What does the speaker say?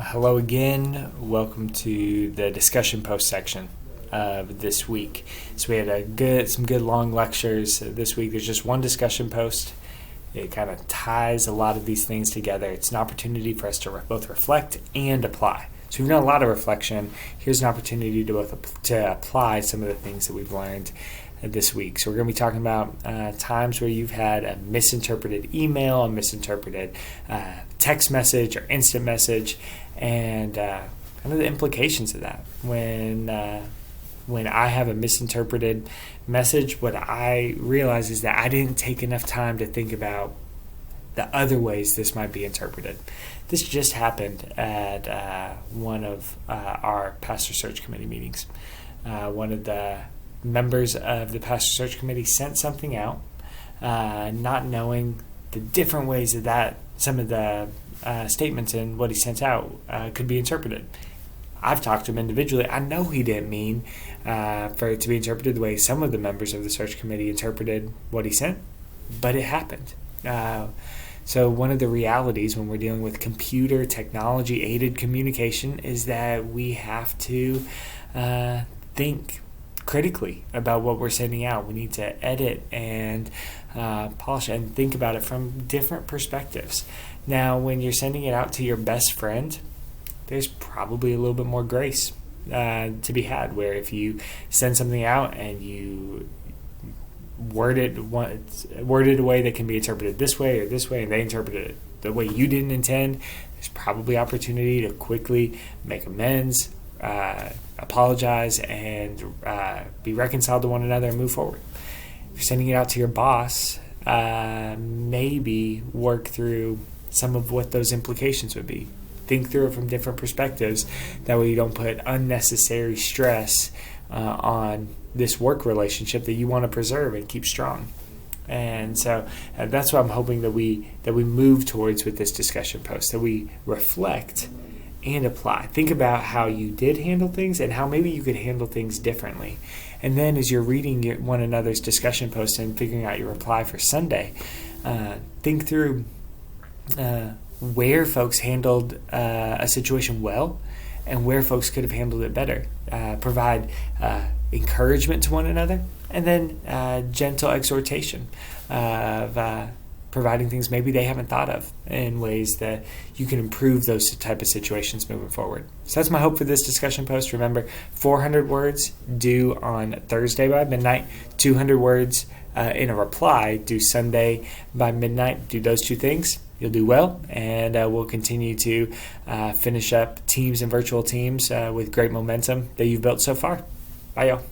Hello again. Welcome to the discussion post section of this week. So we had some good long lectures this week. There's just one discussion post. It kind of ties a lot of these things together. It's an opportunity for us to both reflect and apply. So we've done a lot of reflection. Here's an opportunity to apply some of the things that we've learned this week. So we're going to be talking about times where you've had a misinterpreted email, a misinterpreted text message or instant message, and kind of the implications of that. When I have a misinterpreted message, what I realize is that I didn't take enough time to think about the other ways this might be interpreted. This just happened at one of our pastor search committee meetings. One of the members of the pastor search committee sent something out, not knowing the different ways that some of the statements in what he sent out could be interpreted. I've talked to him individually. I know he didn't mean for it to be interpreted the way some of the members of the search committee interpreted what he sent, but it happened. So one of the realities when we're dealing with computer technology-aided communication is that we have to think critically about what we're sending out. We need to edit and polish it and think about it from different perspectives. Now, when you're sending it out to your best friend, there's probably a little bit more grace to be had, where if you send something out and you word it a way that can be interpreted this way or this way, and they interpret it the way you didn't intend, there's probably opportunity to quickly make amends, apologize, and be reconciled to one another and move forward. If you're sending it out to your boss, maybe work through some of what those implications would be. Think through it from different perspectives. That way you don't put unnecessary stress on this work relationship that you want to preserve and keep strong. And so that's what I'm hoping that we move towards with this discussion post, that we reflect and apply. Think about how you did handle things and how maybe you could handle things differently. And then as you're reading one another's discussion post and figuring out your reply for Sunday, think through where folks handled a situation well and where folks could have handled it better. Provide encouragement to one another, and then gentle exhortation of providing things maybe they haven't thought of in ways that you can improve those type of situations moving forward. So that's my hope for this discussion post. Remember, 400 words due on Thursday by midnight, 200 words in a reply due Sunday by midnight. Do those two things, you'll do well, and we'll continue to finish up teams and virtual teams with great momentum that you've built so far. Bye, y'all.